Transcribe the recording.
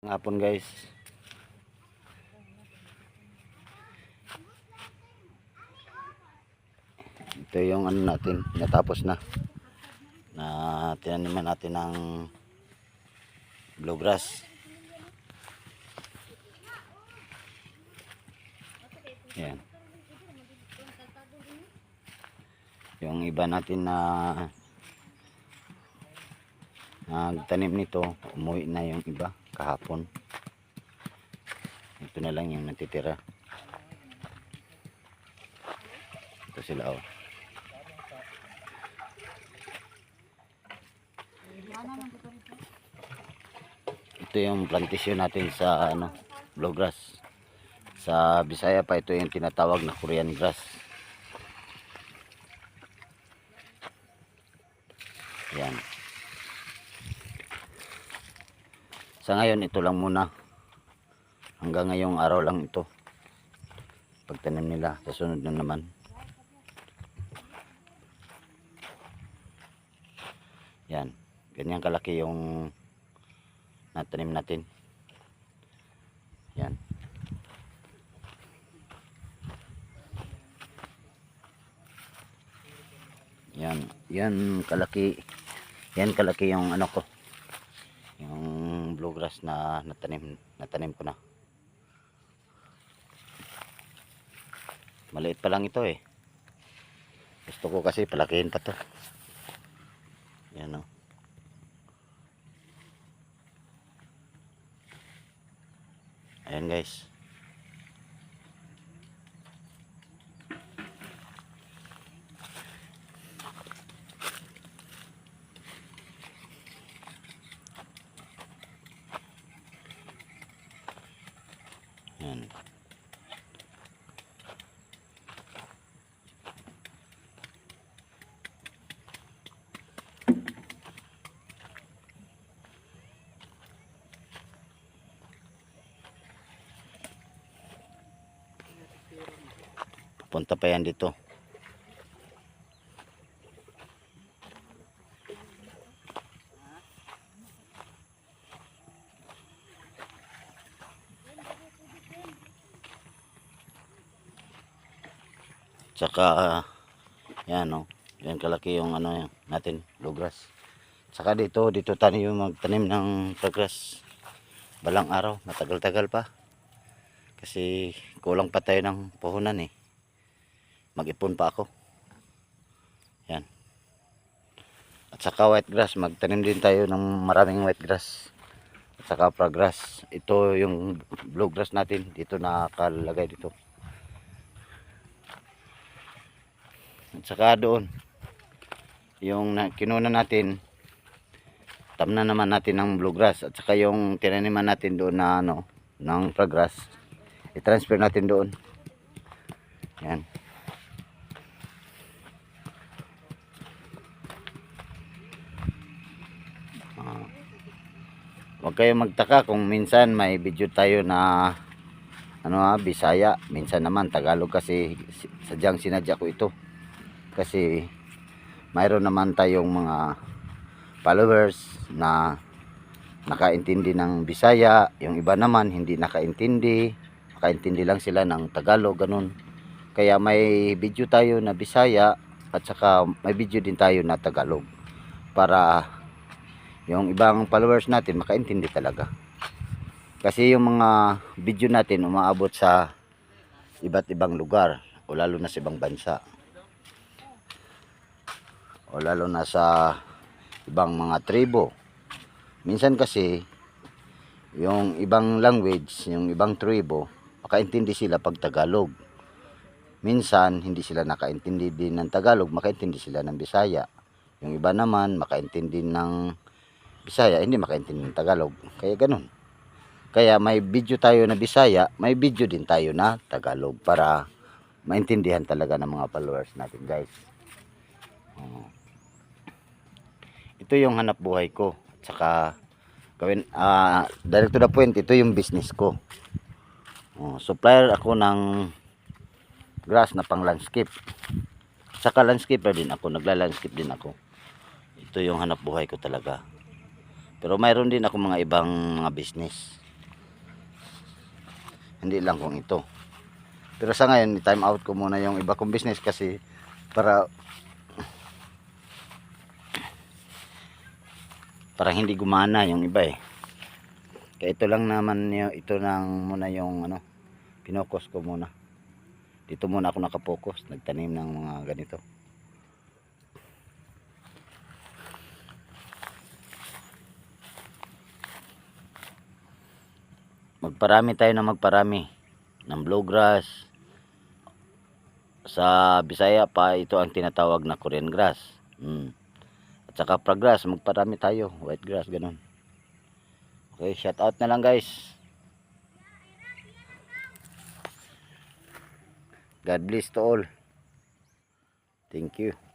Ngapon guys. Ito yung ano natin, natapos na tinaniman natin ng bluegrass. Yan. Yung iba natin na nagtanim nito, umuwi na yung iba kahapon. Ito na lang yung natitira. Ito sila oh. Ito yung plantation natin sa bluegrass. Sa Bisaya pa ito yung tinatawag na Korean grass. Yan. Sa ngayon ito lang muna. Hanggang ngayong araw lang ito. Pagtanim nila, sa sunod na naman. Yan. Ganyan kalaki yung natanim natin. Yan. Yan kalaki. Yan kalaki yung ano ko. Yung bluegrass na natanim ko na. Maliit pa lang ito eh. Gusto ko kasi palakihin pa to. Yan o. Ayan guys. Yan. Punta pa yan dito. Tsaka yan o. Yan kalaki yung ano natin, bluegrass. Tsaka dito tayo magtanim ng bluegrass. Balang araw, matagal-tagal pa. Kasi kulang pa tayo ng puhunan eh. Mag-ipon pa ako. Yan. At saka white grass, magtanim din tayo ng maraming white grass. At saka grass. Ito yung bluegrass natin, dito nakalagay dito. At saka doon, yung kinuna natin, tamna naman natin ng bluegrass. At saka yung tinaniman natin doon na ng grass, i-transfer natin doon. Yan. Huwag kayong magtaka kung minsan may video tayo na Bisaya, minsan naman Tagalog kasi sadyang sinadya ko ito. Kasi mayroon naman tayong mga followers na nakaintindi ng Bisaya, yung iba naman hindi nakaintindi lang sila ng Tagalog, ganun. Kaya may video tayo na Bisaya at saka may video din tayo na Tagalog para yung ibang followers natin makaintindi talaga. Kasi yung mga video natin umaabot sa iba't ibang lugar o lalo na sa ibang bansa o lalo na sa ibang mga tribo. Minsan kasi yung ibang language, yung ibang tribo, makaintindi sila pag Tagalog. Minsan hindi sila nakaintindi din ng Tagalog, makaintindi sila ng Bisaya. Yung iba naman makaintindi ng Bisaya, hindi makaintindi ng Tagalog. Kaya ganun. Kaya may video tayo na Bisaya, may video din tayo na Tagalog para maintindihan talaga ng mga followers natin, guys. Ito yung hanap buhay ko. At saka direct to the point, ito yung business ko. Supplier ako ng grass na pang landscape. Saka landscaper din ako, nagla-landscape din ako. Ito yung hanap buhay ko talaga. Pero mayroon din ako mga ibang mga business. hindi lang kung ito. Pero sa ngayon, time out ko muna yung iba kong business kasi para hindi gumana yung iba eh. Kaya ito lang naman yung, ito lang muna yung ano, pinokus ko muna. Dito muna ako nakapokus, nagtanim ng mga ganito. Magparami tayo na magparami ng bluegrass. Sa Bisaya pa ito ang tinatawag na Korean grass. At saka pragrass, magparami tayo, white grass, ganun. Okay, shout out na lang guys. God bless to all. Thank you.